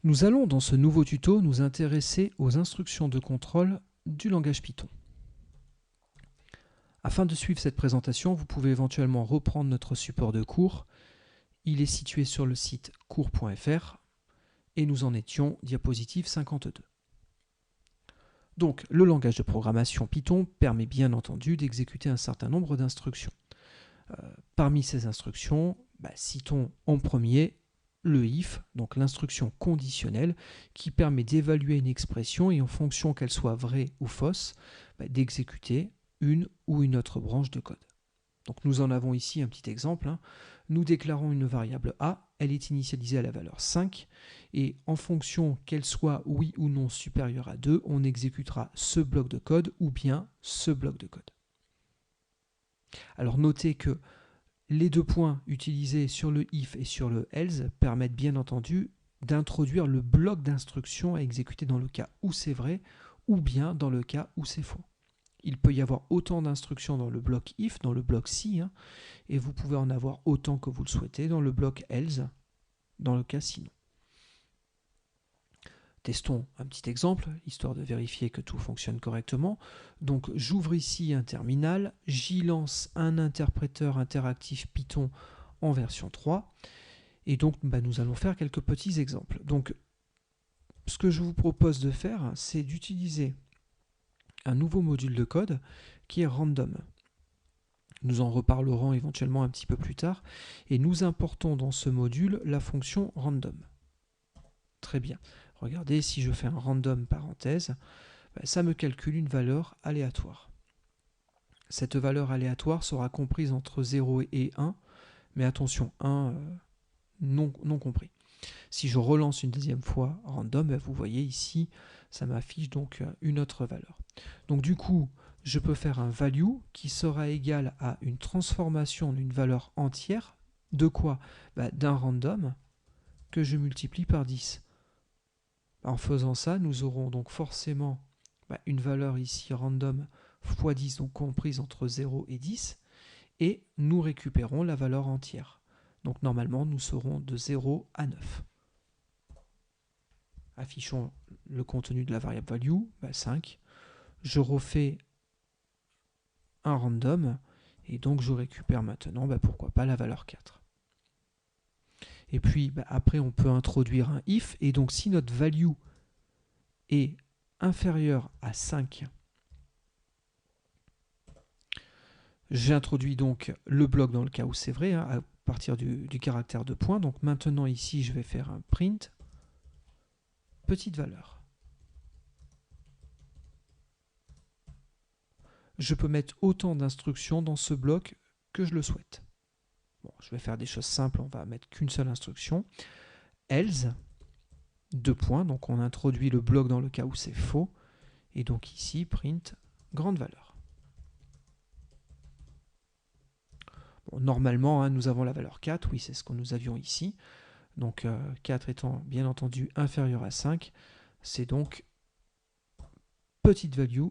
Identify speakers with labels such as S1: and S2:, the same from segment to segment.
S1: Nous allons dans ce nouveau tuto nous intéresser aux instructions de contrôle du langage Python. Afin de suivre cette présentation, vous pouvez éventuellement reprendre notre support de cours. Il est situé sur le site cours.fr et nous en étions diapositive 52. Donc, le langage de programmation Python permet bien entendu d'exécuter un certain nombre d'instructions. Parmi ces instructions, citons en premier le if, donc l'instruction conditionnelle qui permet d'évaluer une expression et en fonction qu'elle soit vraie ou fausse, d'exécuter une ou une autre branche de code. Donc nous en avons ici un petit exemple. Nous déclarons une variable a, elle est initialisée à la valeur 5 et en fonction qu'elle soit oui ou non supérieure à 2, on exécutera ce bloc de code ou bien ce bloc de code. Alors notez que les deux points utilisés sur le if et sur le else permettent bien entendu d'introduire le bloc d'instruction à exécuter dans le cas où c'est vrai ou bien dans le cas où c'est faux. Il peut y avoir autant d'instructions dans le bloc if, dans le bloc si, et vous pouvez en avoir autant que vous le souhaitez dans le bloc else, dans le cas sinon. Testons un petit exemple, histoire de vérifier que tout fonctionne correctement. Donc j'ouvre ici un terminal, j'y lance un interpréteur interactif Python en version 3, et donc nous allons faire quelques petits exemples. Donc ce que je vous propose de faire, c'est d'utiliser un nouveau module de code qui est random. Nous en reparlerons éventuellement un petit peu plus tard, et nous importons dans ce module la fonction random. Très bien. Regardez, si je fais un random parenthèse, ça me calcule une valeur aléatoire. Cette valeur aléatoire sera comprise entre 0 et 1, mais attention, 1 non compris. Si je relance une deuxième fois random, vous voyez ici, ça m'affiche donc une autre valeur. Donc du coup, je peux faire un value qui sera égal à une transformation d'une valeur entière. De quoi? D'un random que je multiplie par 10. En faisant ça, nous aurons donc forcément une valeur ici random x 10, donc comprise entre 0 et 10, et nous récupérons la valeur entière. Donc normalement, nous serons de 0 à 9. Affichons le contenu de la variable value, 5. Je refais un random, et donc je récupère maintenant, pourquoi pas, la valeur 4. Et puis après, on peut introduire un if, et donc si notre value est inférieur à 5, j'introduis donc le bloc dans le cas où c'est vrai, à partir du caractère de point. Donc maintenant ici, je vais faire un print, petite valeur. Je peux mettre autant d'instructions dans ce bloc que je le souhaite. Bon, je vais faire des choses simples, on va mettre qu'une seule instruction. Else, deux points, donc on introduit le bloc dans le cas où c'est faux, et donc ici, print, grande valeur. Bon, normalement, nous avons la valeur 4, oui, c'est ce que nous avions ici. Donc 4 étant bien entendu inférieur à 5, c'est donc petite value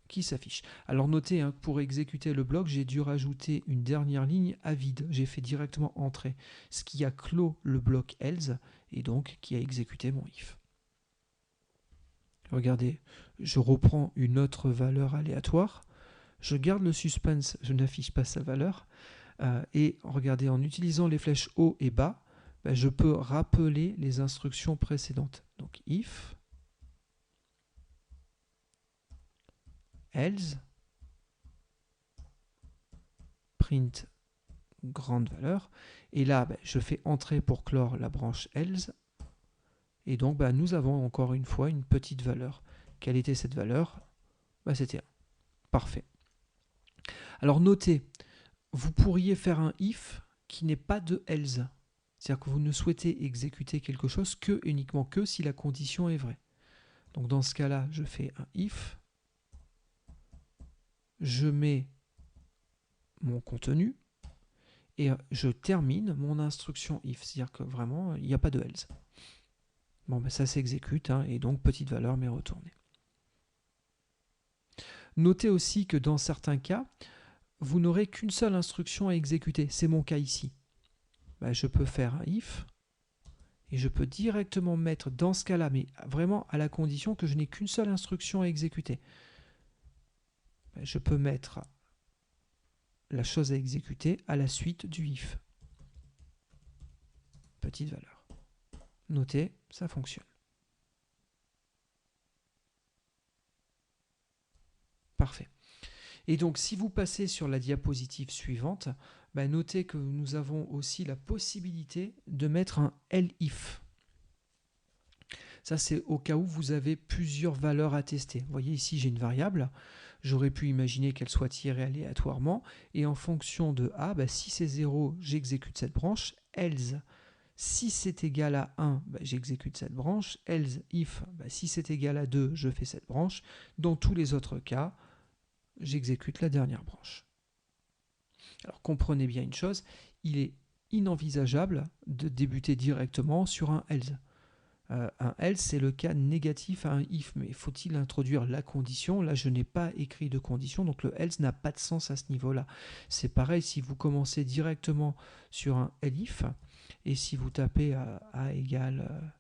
S1: qui s'affiche. Alors notez, pour exécuter le bloc, j'ai dû rajouter une dernière ligne à vide. J'ai fait directement entrer, ce qui a clos le bloc else et donc qui a exécuté mon if. Regardez, je reprends une autre valeur aléatoire, je garde le suspense, je n'affiche pas sa valeur, et regardez, en utilisant les flèches haut et bas, je peux rappeler les instructions précédentes. Donc if, else, print grande valeur, et là je fais entrer pour clore la branche else, et donc nous avons encore une fois une petite valeur. Quelle était cette valeur? C'était 1. Parfait. Alors notez, vous pourriez faire un if qui n'est pas de else. C'est-à-dire que vous ne souhaitez exécuter quelque chose que uniquement que si la condition est vraie. Donc dans ce cas-là, je fais un if, je mets mon contenu et je termine mon instruction if. C'est-à-dire que vraiment, il n'y a pas de else. Bon, ça s'exécute, et donc petite valeur m'est retournée. Notez aussi que dans certains cas, vous n'aurez qu'une seule instruction à exécuter. C'est mon cas ici. Je peux faire un if, Et je peux directement mettre dans ce cas-là, mais vraiment à la condition que je n'ai qu'une seule instruction à exécuter. Je peux mettre la chose à exécuter à la suite du if. Petite valeur. Notez, ça fonctionne. Parfait. Et donc, si vous passez sur la diapositive suivante, notez que nous avons aussi la possibilité de mettre un elif. Ça, c'est au cas où vous avez plusieurs valeurs à tester. Vous voyez ici, j'ai une variable. J'aurais pu imaginer qu'elle soit tirée aléatoirement. Et en fonction de A, si c'est 0, j'exécute cette branche. Else, si c'est égal à 1, j'exécute cette branche. Else, if, si c'est égal à 2, je fais cette branche. Dans tous les autres cas, j'exécute la dernière branche. Alors comprenez bien une chose, il est inenvisageable de débuter directement sur un else. Un else, c'est le cas négatif à un if, mais faut-il introduire la condition? Là, je n'ai pas écrit de condition, donc le else n'a pas de sens à ce niveau-là. C'est pareil si vous commencez directement sur un elif, et si vous tapez a égale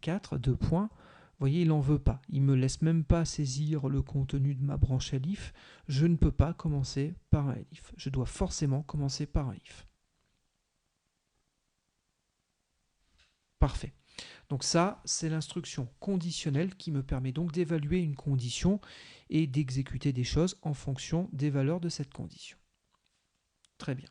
S1: 4, 2 points, vous voyez, il n'en veut pas. Il ne me laisse même pas saisir le contenu de ma branche elif. Je ne peux pas commencer par un elif. Je dois forcément commencer par un if. Parfait. Donc ça, c'est l'instruction conditionnelle qui me permet donc d'évaluer une condition et d'exécuter des choses en fonction des valeurs de cette condition. Très bien.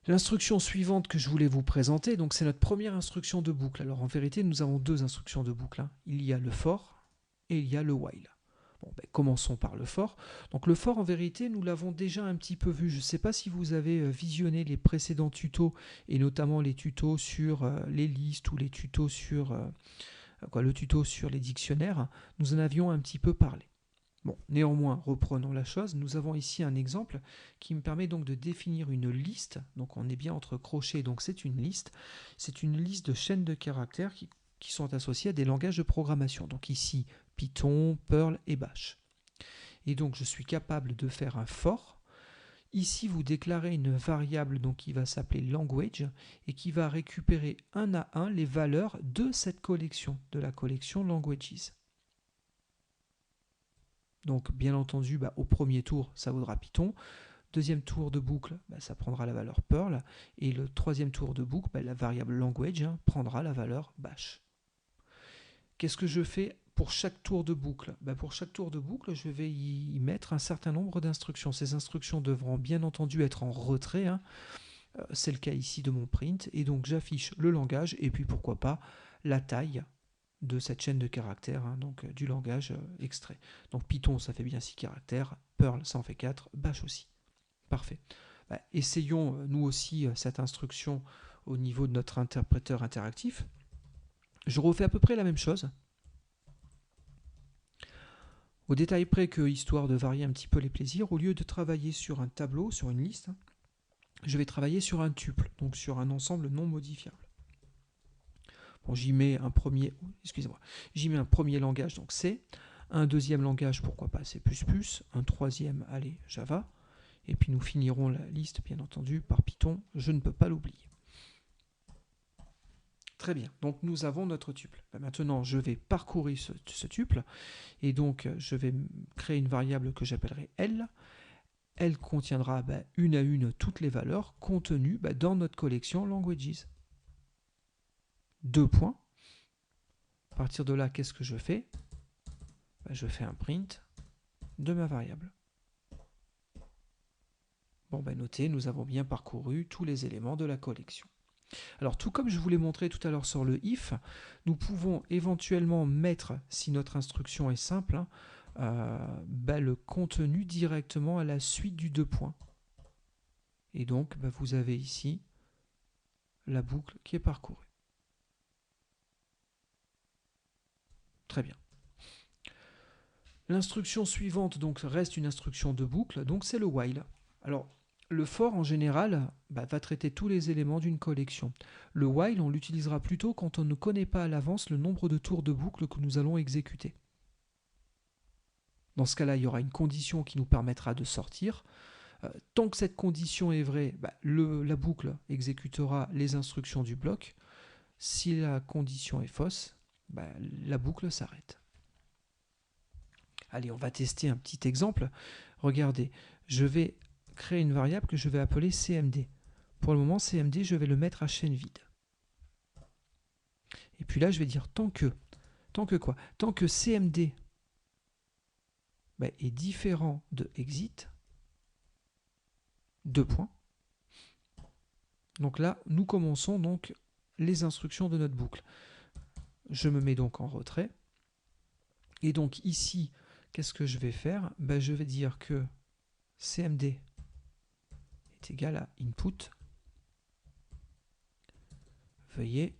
S1: L'instruction suivante que je voulais vous présenter, donc c'est notre première instruction de boucle. Alors en vérité, nous avons deux instructions de boucle. Il y a le for et il y a le while. Bon, commençons par le for. Donc le for, en vérité, nous l'avons déjà un petit peu vu. Je ne sais pas si vous avez visionné les précédents tutos, et notamment les tutos sur les listes ou les tutos sur le tuto sur les dictionnaires. Nous en avions un petit peu parlé. Bon, néanmoins, reprenons la chose. Nous avons ici un exemple qui me permet donc de définir une liste. Donc on est bien entre crochets, donc c'est une liste. C'est une liste de chaînes de caractères qui sont associées à des langages de programmation. Donc ici, Python, Perl et Bash. Et donc je suis capable de faire un for. Ici, vous déclarez une variable donc, qui va s'appeler language et qui va récupérer un à un les valeurs de cette collection, de la collection languages. Donc bien entendu, au premier tour, ça vaudra Python. Deuxième tour de boucle, ça prendra la valeur Perl. Et le troisième tour de boucle, la variable language prendra la valeur Bash. Qu'est-ce que je fais pour chaque tour de boucle? Pour chaque tour de boucle, je vais y mettre un certain nombre d'instructions. Ces instructions devront bien entendu être en retrait. C'est le cas ici de mon print. Et donc j'affiche le langage et puis pourquoi pas la taille de cette chaîne de caractères, donc du langage extrait. Donc Python, ça fait bien 6 caractères, Perl, ça en fait 4, Bash aussi. Parfait. Essayons nous aussi cette instruction au niveau de notre interpréteur interactif. Je refais à peu près la même chose. Au détail près que, histoire de varier un petit peu les plaisirs, au lieu de travailler sur un tableau, sur une liste, je vais travailler sur un tuple, donc sur un ensemble non modifiable. Bon, j'y mets un premier, j'y mets un premier langage, donc C, un deuxième langage, pourquoi pas C++, un troisième, allez, Java, et puis nous finirons la liste, bien entendu, par Python, je ne peux pas l'oublier. Très bien, donc nous avons notre tuple. Maintenant, je vais parcourir ce tuple, et donc je vais créer une variable que j'appellerai L. Elle contiendra une à une toutes les valeurs contenues dans notre collection languages. 2 points. À partir de là, qu'est-ce que je fais? Je fais un print de ma variable. Bon, notez, nous avons bien parcouru tous les éléments de la collection. Alors, tout comme je vous l'ai montré tout à l'heure sur le if, nous pouvons éventuellement mettre, si notre instruction est simple, le contenu directement à la suite du 2 points. Et donc, vous avez ici la boucle qui est parcourue. Très bien. L'instruction suivante donc reste une instruction de boucle, donc c'est le while. Alors, le for en général va traiter tous les éléments d'une collection. Le while, on l'utilisera plutôt quand on ne connaît pas à l'avance le nombre de tours de boucle que nous allons exécuter. Dans ce cas-là, il y aura une condition qui nous permettra de sortir. Tant que cette condition est vraie, la boucle exécutera les instructions du bloc. Si la condition est fausse, la boucle s'arrête. Allez, on va tester un petit exemple. Regardez, je vais créer une variable que je vais appeler CMD. Pour le moment, CMD, je vais le mettre à chaîne vide. Et puis là, je vais dire tant que quoi? Tant que CMD est différent de exit, 2 points. Donc là, nous commençons donc les instructions de notre boucle. Je me mets donc en retrait. Et donc ici, qu'est-ce que je vais faire? Je vais dire que CMD est égal à input. Veuillez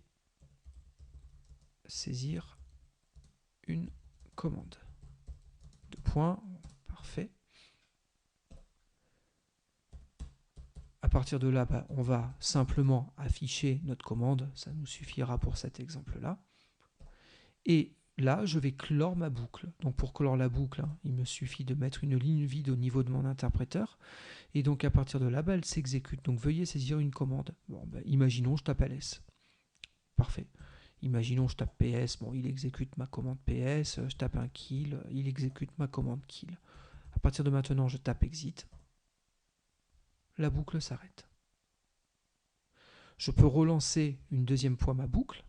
S1: saisir une commande. 2 points, parfait. À partir de là, on va simplement afficher notre commande, ça nous suffira pour cet exemple-là. Et là, je vais clore ma boucle. Donc pour clore la boucle, il me suffit de mettre une ligne vide au niveau de mon interpréteur. Et donc à partir de là, elle s'exécute. Donc veuillez saisir une commande. Bon, imaginons, je tape ls. Parfait. Imaginons, je tape ps, il exécute ma commande ps, je tape un kill, il exécute ma commande kill. À partir de maintenant, je tape exit. La boucle s'arrête. Je peux relancer une deuxième fois ma boucle.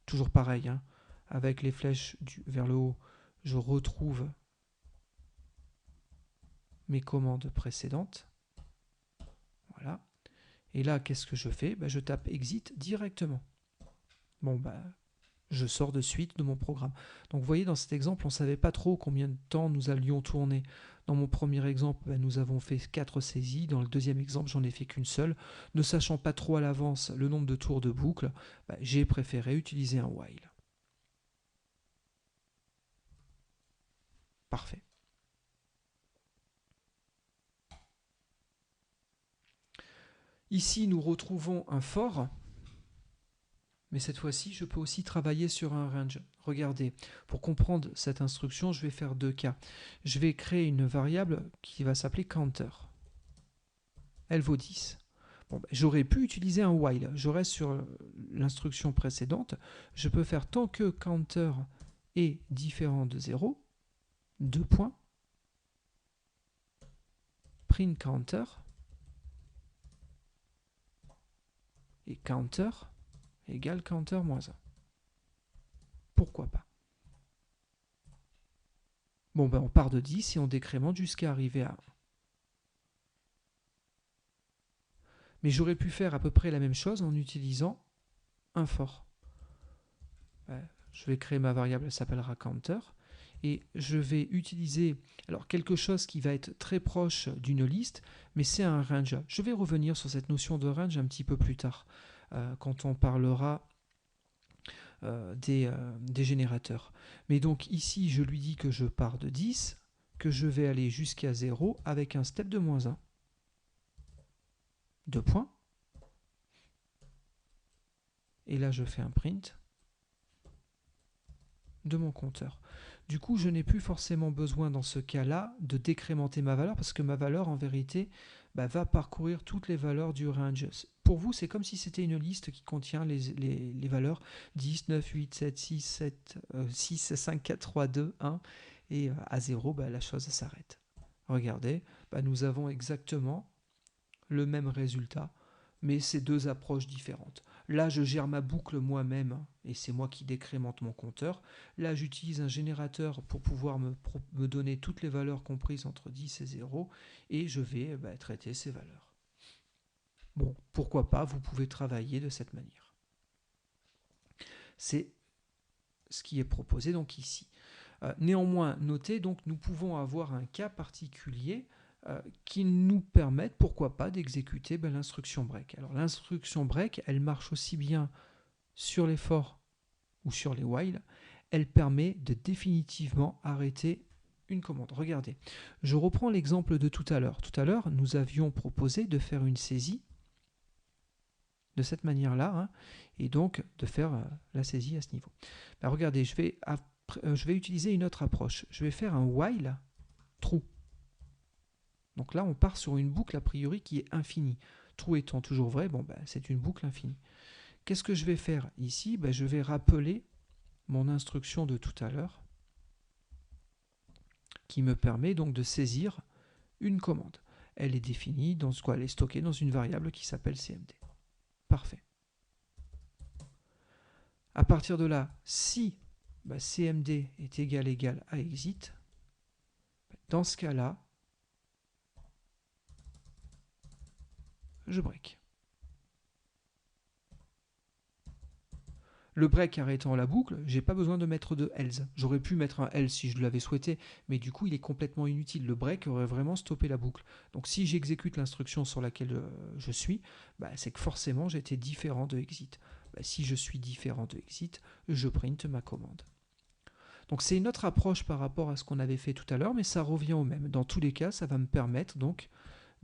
S1: Toujours pareil, avec les flèches vers le haut, je retrouve mes commandes précédentes. Voilà. Et là, qu'est-ce que je fais? Je tape exit directement. Je sors de suite de mon programme. Donc vous voyez, dans cet exemple, on ne savait pas trop combien de temps nous allions tourner. Dans mon premier exemple, nous avons fait 4 saisies. Dans le deuxième exemple, j'en ai fait qu'une seule. Ne sachant pas trop à l'avance le nombre de tours de boucle, j'ai préféré utiliser un while. Parfait. Ici, nous retrouvons un for. Mais cette fois-ci, je peux aussi travailler sur un range. Regardez, pour comprendre cette instruction, je vais faire 2 cas. Je vais créer une variable qui va s'appeler counter. Elle vaut 10. J'aurais pu utiliser un while. Je reste sur l'instruction précédente. Je peux faire tant que counter est différent de 0, 2 points, print counter, et counter égale counter moins 1. Pourquoi pas? On part de 10 et on décrémente jusqu'à arriver à 1. Mais j'aurais pu faire à peu près la même chose en utilisant un for. Je vais créer ma variable, elle s'appellera counter. Et je vais utiliser quelque chose qui va être très proche d'une liste, mais c'est un range. Je vais revenir sur cette notion de range un petit peu plus tard, quand on parlera des générateurs. Mais donc ici, je lui dis que je pars de 10, que je vais aller jusqu'à 0 avec un step de moins 1. 2 points. Et là, je fais un print de mon compteur. Du coup, je n'ai plus forcément besoin dans ce cas-là de décrémenter ma valeur parce que ma valeur, en vérité, va parcourir toutes les valeurs du range. Pour vous, c'est comme si c'était une liste qui contient les valeurs 10, 9, 8, 7, 6, 5, 4, 3, 2, 1. Et à 0, la chose s'arrête. Regardez, nous avons exactement le même résultat, mais c'est 2 approches différentes. Là, je gère ma boucle moi-même, et c'est moi qui décrémente mon compteur. Là, j'utilise un générateur pour pouvoir me donner toutes les valeurs comprises entre 10 et 0, et je vais traiter ces valeurs. Pourquoi pas, vous pouvez travailler de cette manière. C'est ce qui est proposé donc ici. Néanmoins, notez, donc nous pouvons avoir un cas particulier qui nous permettent, pourquoi pas, d'exécuter l'instruction break. Alors l'instruction break, elle marche aussi bien sur les for ou sur les while. Elle permet de définitivement arrêter une commande. Regardez, je reprends l'exemple de tout à l'heure. Tout à l'heure, nous avions proposé de faire une saisie de cette manière-là, et donc de faire la saisie à ce niveau. Regardez, je vais je vais utiliser une autre approche. Je vais faire un while true. Donc là, on part sur une boucle a priori qui est infinie. True étant toujours vrai, bon, c'est une boucle infinie. Qu'est-ce que je vais faire ici? Je vais rappeler mon instruction de tout à l'heure qui me permet donc de saisir une commande. Elle est définie dans quoi? Elle est stockée dans une variable qui s'appelle cmd. Parfait. À partir de là, si cmd est égal à exit, dans ce cas-là, je break. Le break arrêtant la boucle, j'ai pas besoin de mettre de else. J'aurais pu mettre un else si je l'avais souhaité, mais du coup il est complètement inutile. Le break aurait vraiment stoppé la boucle. Donc si j'exécute l'instruction sur laquelle je suis, c'est que forcément j'étais différent de exit. Si je suis différent de exit, je print ma commande. Donc c'est une autre approche par rapport à ce qu'on avait fait tout à l'heure, mais ça revient au même. Dans tous les cas, ça va me permettre donc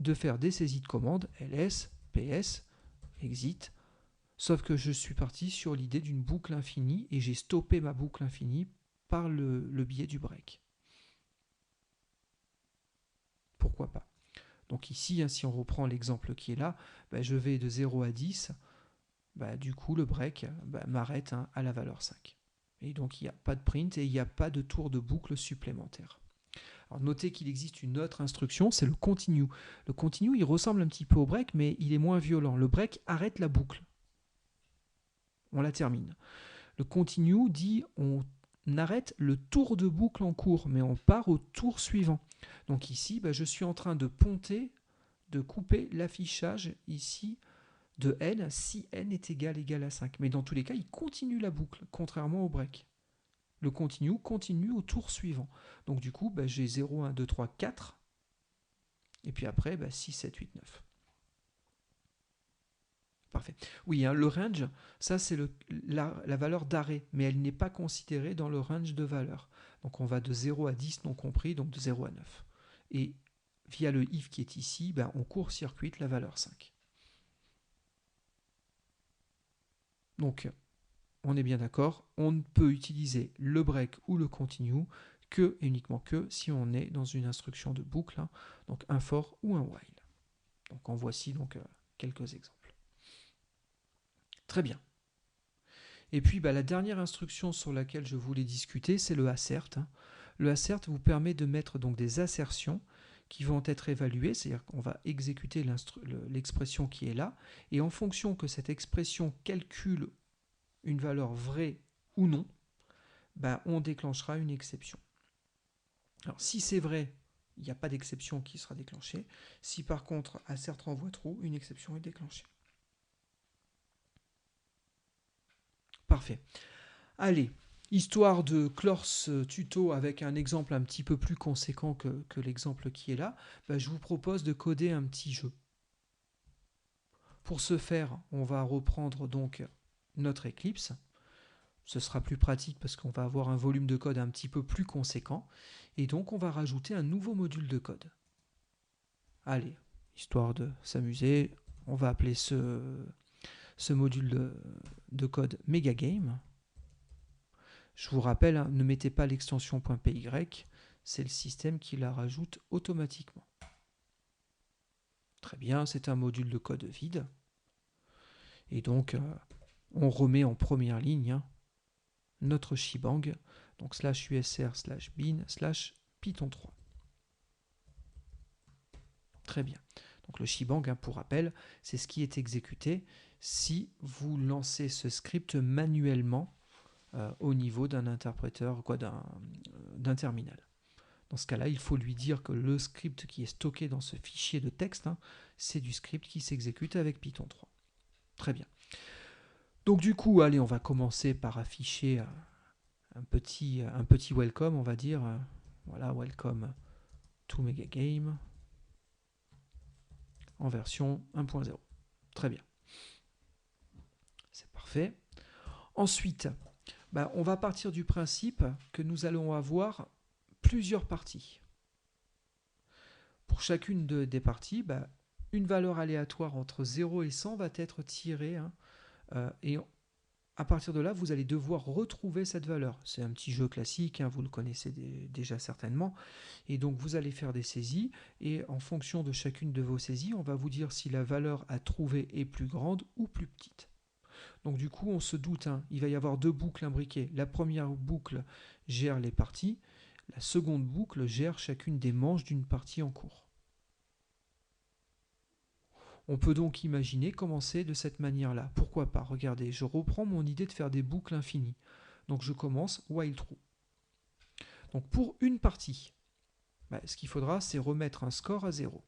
S1: de faire des saisies de commandes ls, ps, exit. Sauf que je suis parti sur l'idée d'une boucle infinie et j'ai stoppé ma boucle infinie par le biais du break. Pourquoi pas? Donc ici, si on reprend l'exemple qui est là, je vais de 0 à 10. Du coup, le break m'arrête à la valeur 5. Et donc, il n'y a pas de print et il n'y a pas de tour de boucle supplémentaire. Alors, notez qu'il existe une autre instruction, c'est le continue. Le continue, il ressemble un petit peu au break, mais il est moins violent. Le break arrête la boucle. On la termine. Le continue dit on arrête le tour de boucle en cours, mais on part au tour suivant. Donc ici, je suis en train de ponter, de couper l'affichage ici de n si n est égal à 5. Mais dans tous les cas, il continue la boucle, contrairement au break. Le continue continue au tour suivant. Donc du coup, j'ai 0, 1, 2, 3, 4. Et puis après, 6, 7, 8, 9. Parfait. Oui, le range, ça c'est la valeur d'arrêt, mais elle n'est pas considérée dans le range de valeur. Donc on va de 0 à 10 non compris, donc de 0 à 9. Et via le if qui est ici, on court-circuite la valeur 5. Donc on est bien d'accord, on ne peut utiliser le break ou le continue que et uniquement que si on est dans une instruction de boucle, donc un for ou un while. Donc en voici donc quelques exemples. Très bien. Et puis la dernière instruction sur laquelle je voulais discuter, c'est le assert. Le assert vous permet de mettre donc des assertions qui vont être évaluées, c'est-à-dire qu'on va exécuter l'expression qui est là, et en fonction que cette expression calcule une valeur vraie ou non, on déclenchera une exception. Alors si c'est vrai, il n'y a pas d'exception qui sera déclenchée. Si par contre assert renvoie true, une exception est déclenchée. Parfait. Allez, histoire de clore ce tuto avec un exemple un petit peu plus conséquent que l'exemple qui est là, je vous propose de coder un petit jeu. Pour ce faire, on va reprendre donc notre Eclipse. Ce sera plus pratique parce qu'on va avoir un volume de code un petit peu plus conséquent. Et donc, on va rajouter un nouveau module de code. Allez, histoire de s'amuser, on va appeler ce module de code MegaGame. Je vous rappelle, ne mettez pas l'extension .py, c'est le système qui la rajoute automatiquement. Très bien, c'est un module de code vide. Et donc, on remet en première ligne notre shebang, donc /usr/bin/python3. Très bien. Donc le shebang, pour rappel, c'est ce qui est exécuté si vous lancez ce script manuellement au niveau d'un interpréteur, d'un terminal. Dans ce cas-là, il faut lui dire que le script qui est stocké dans ce fichier de texte, c'est du script qui s'exécute avec Python 3. Très bien. Donc du coup, allez, on va commencer par afficher un petit welcome, on va dire. Voilà, welcome to MegaGame en version 1.0. Très bien. C'est parfait. Ensuite, on va partir du principe que nous allons avoir plusieurs parties. Pour chacune des parties, une valeur aléatoire entre 0 et 100 va être tirée et À partir de là, vous allez devoir retrouver cette valeur. C'est un petit jeu classique, hein, vous le connaissez déjà certainement. Et donc vous allez faire des saisies, et en fonction de chacune de vos saisies, on va vous dire si la valeur à trouver est plus grande ou plus petite. Donc du coup, on se doute, hein, il va y avoir deux boucles imbriquées. La première boucle gère les parties, la seconde boucle gère chacune des manches d'une partie en cours. On peut donc imaginer commencer de cette manière-là. Pourquoi pas? Regardez, je reprends mon idée de faire des boucles infinies. Donc je commence while true. Donc pour une partie, ce qu'il faudra, c'est remettre un score à 0.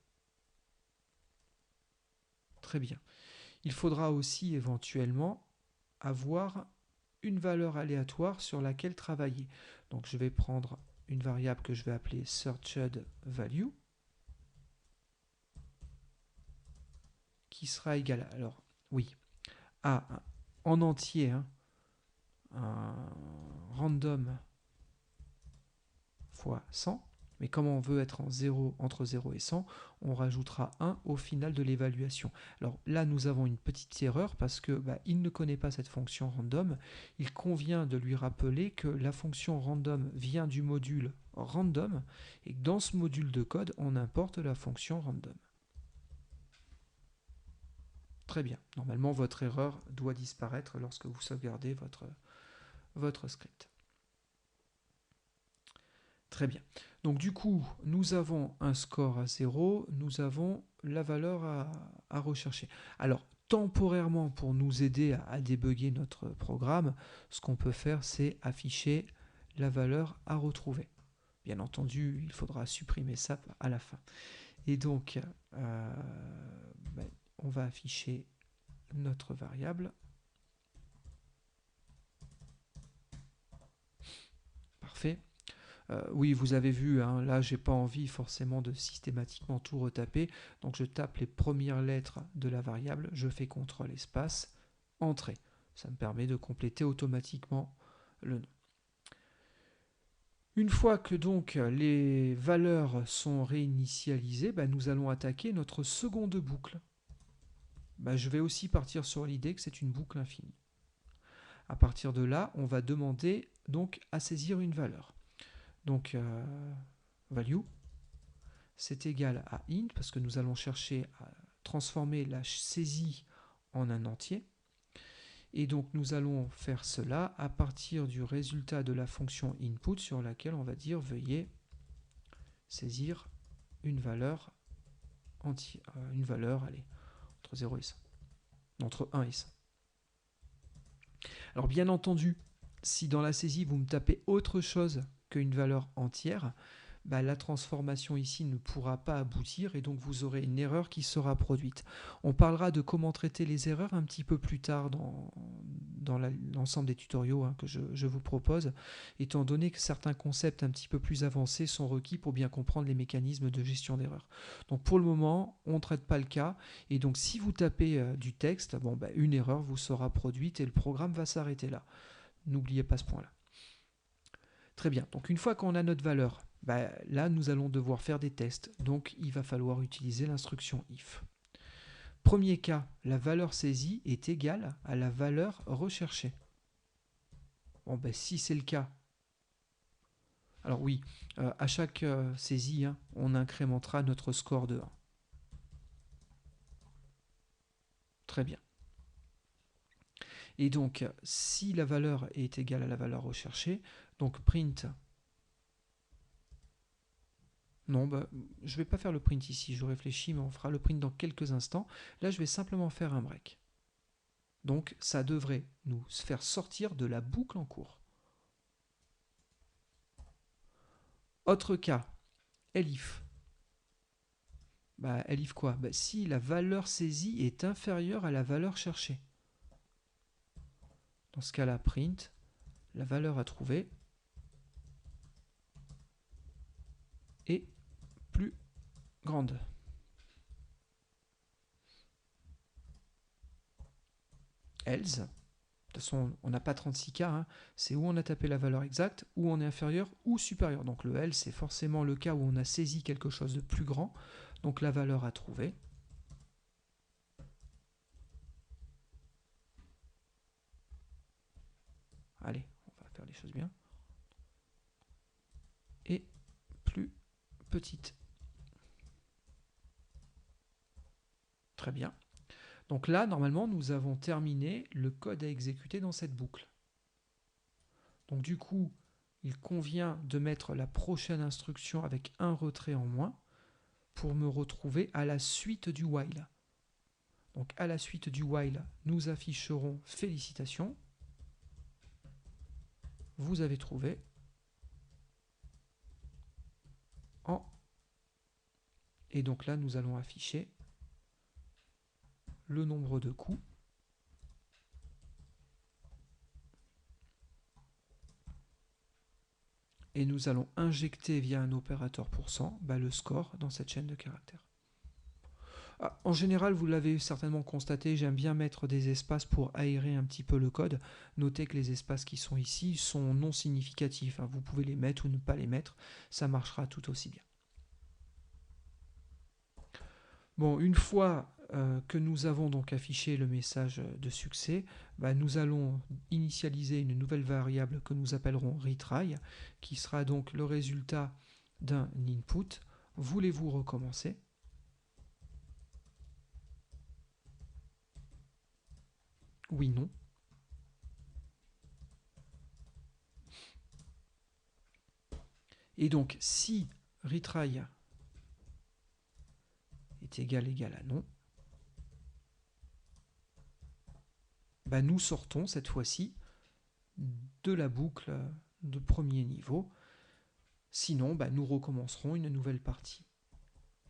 S1: Très bien. Il faudra aussi éventuellement avoir une valeur aléatoire sur laquelle travailler. Donc je vais prendre une variable que je vais appeler searched value, qui sera égale, alors oui, à en entier, hein, un random fois 100, mais comme on veut être en 0, entre 0 et 100, on rajoutera 1 au final de l'évaluation. Alors là, nous avons une petite erreur parce que il ne connaît pas cette fonction random. Il convient de lui rappeler que la fonction random vient du module random et que dans ce module de code, on importe la fonction random. Très bien. Normalement, votre erreur doit disparaître lorsque vous sauvegardez votre script. Très bien. Donc du coup, nous avons un score à 0, nous avons la valeur à rechercher. Alors, temporairement, pour nous aider à débugger notre programme, ce qu'on peut faire, c'est afficher la valeur à retrouver. Bien entendu, il faudra supprimer ça à la fin. Et donc, on va afficher notre variable. Parfait. Oui, vous avez vu, hein, là, j'ai pas envie forcément de systématiquement tout retaper. Donc, je tape les premières lettres de la variable, je fais CTRL espace, entrée. Ça me permet de compléter automatiquement le nom. Une fois que donc les valeurs sont réinitialisées, nous allons attaquer notre seconde boucle. Je vais aussi partir sur l'idée que c'est une boucle infinie. À partir de là, on va demander donc à saisir une valeur. Donc, value, c'est égal à int, parce que nous allons chercher à transformer la saisie en un entier. Et donc nous allons faire cela à partir du résultat de la fonction input sur laquelle on va dire veuillez saisir une valeur entière, allez, entre 0 et 100. Entre 1 et 100. Alors bien entendu, si dans la saisie vous me tapez autre chose qu'une valeur entière, la transformation ici ne pourra pas aboutir et donc vous aurez une erreur qui sera produite. On parlera de comment traiter les erreurs un petit peu plus tard dans l'ensemble des tutoriaux que je vous propose, étant donné que certains concepts un petit peu plus avancés sont requis pour bien comprendre les mécanismes de gestion d'erreurs. Donc pour le moment, on ne traite pas le cas, et donc si vous tapez du texte, une erreur vous sera produite et le programme va s'arrêter là. N'oubliez pas ce point-là. Très bien, donc une fois qu'on a notre valeur, là nous allons devoir faire des tests, donc il va falloir utiliser l'instruction if. Premier cas, la valeur saisie est égale à la valeur recherchée. Bon, si c'est le cas, alors oui, à chaque saisie, on incrémentera notre score de 1. Très bien. Et donc, si la valeur est égale à la valeur recherchée, donc print. Non, je ne vais pas faire le print ici, je réfléchis, mais on fera le print dans quelques instants. Là, je vais simplement faire un break. Donc, ça devrait nous faire sortir de la boucle en cours. Autre cas, elif. Elif quoi? Si la valeur saisie est inférieure à la valeur cherchée. Dans ce cas-là, print, la valeur à trouver est plus grande. Else, de toute façon, on n'a pas 36 cas, c'est où on a tapé la valeur exacte, où on est inférieur ou supérieur. Donc le else, c'est forcément le cas où on a saisi quelque chose de plus grand. Donc la valeur à trouver allez, on va faire les choses bien, et plus petite. Très bien. Donc là, normalement, nous avons terminé le code à exécuter dans cette boucle. Donc du coup, il convient de mettre la prochaine instruction avec un retrait en moins pour me retrouver à la suite du while. Donc à la suite du while, nous afficherons félicitations. Vous avez trouvé en... Et donc là, nous allons afficher le nombre de coups. Et nous allons injecter via un opérateur %, le score dans cette chaîne de caractères. En général, vous l'avez certainement constaté, j'aime bien mettre des espaces pour aérer un petit peu le code. Notez que les espaces qui sont ici sont non significatifs. Vous pouvez les mettre ou ne pas les mettre, ça marchera tout aussi bien. Bon, une fois que nous avons donc affiché le message de succès, nous allons initialiser une nouvelle variable que nous appellerons retry, qui sera donc le résultat d'un input. Voulez-vous recommencer ? Oui, non. Et donc, si retry est égal à non, nous sortons cette fois-ci de la boucle de premier niveau. Sinon, nous recommencerons une nouvelle partie.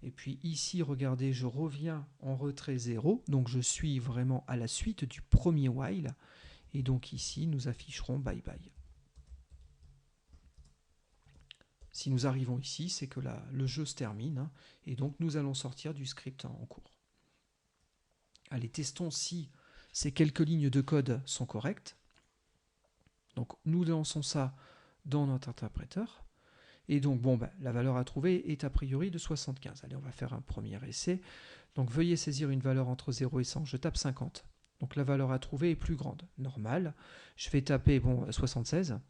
S1: Et puis ici, regardez, je reviens en retrait 0, donc je suis vraiment à la suite du premier while. Et donc ici, nous afficherons bye bye. Si nous arrivons ici, c'est que le jeu se termine, et donc nous allons sortir du script en cours. Allez, testons si ces quelques lignes de code sont correctes. Donc nous lançons ça dans notre interpréteur. Et donc, la valeur à trouver est a priori de 75. Allez, on va faire un premier essai. Donc, veuillez saisir une valeur entre 0 et 100. Je tape 50. Donc, la valeur à trouver est plus grande. Normal. Je vais taper 76.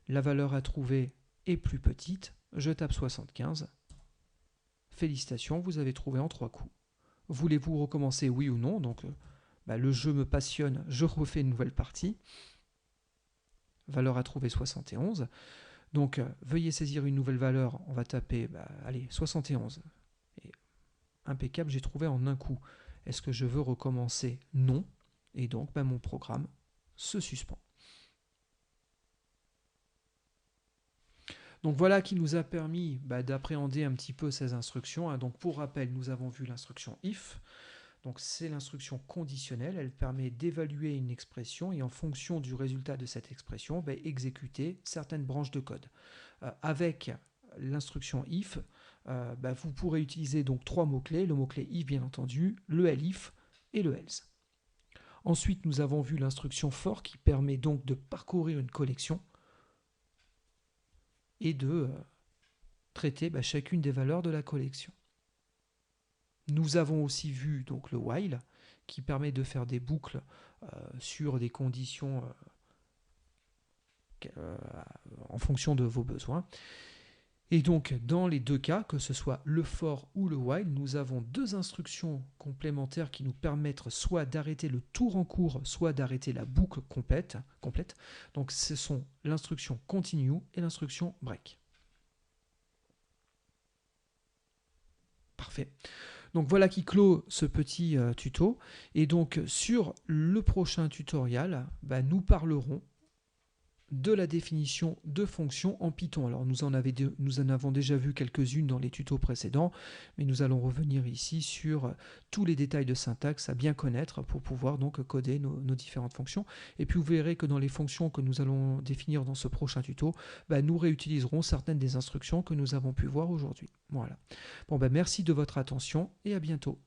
S1: La valeur à trouver est plus petite. Je tape 75. Félicitations, vous avez trouvé en 3 coups. Voulez-vous recommencer, oui ou non? Donc, le jeu me passionne. Je refais une nouvelle partie. Valeur à trouver 71. Donc, veuillez saisir une nouvelle valeur. On va taper, allez, 71. Et, impeccable, j'ai trouvé en un coup. Est-ce que je veux recommencer? Non. Et donc, mon programme se suspend. Donc, voilà qui nous a permis d'appréhender un petit peu ces instructions. Donc, pour rappel, nous avons vu l'instruction if. Donc, c'est l'instruction conditionnelle. Elle permet d'évaluer une expression et en fonction du résultat de cette expression, exécuter certaines branches de code. Avec l'instruction if, vous pourrez utiliser donc 3 mots-clés. Le mot-clé if, bien entendu, le elif et le else. Ensuite, nous avons vu l'instruction for qui permet donc de parcourir une collection et de traiter chacune des valeurs de la collection. Nous avons aussi vu donc le while qui permet de faire des boucles sur des conditions en fonction de vos besoins. Et donc dans les deux cas, que ce soit le for ou le while, nous avons deux instructions complémentaires qui nous permettent soit d'arrêter le tour en cours, soit d'arrêter la boucle complète. Donc ce sont l'instruction continue et l'instruction break. Parfait. Donc voilà qui clôt ce petit tuto. Et donc sur le prochain tutoriel, nous parlerons de la définition de fonctions en Python. Alors nous en avons déjà vu quelques-unes dans les tutos précédents, mais nous allons revenir ici sur tous les détails de syntaxe à bien connaître pour pouvoir donc coder nos différentes fonctions. Et puis vous verrez que dans les fonctions que nous allons définir dans ce prochain tuto, nous réutiliserons certaines des instructions que nous avons pu voir aujourd'hui. Voilà. Bon, merci de votre attention et à bientôt.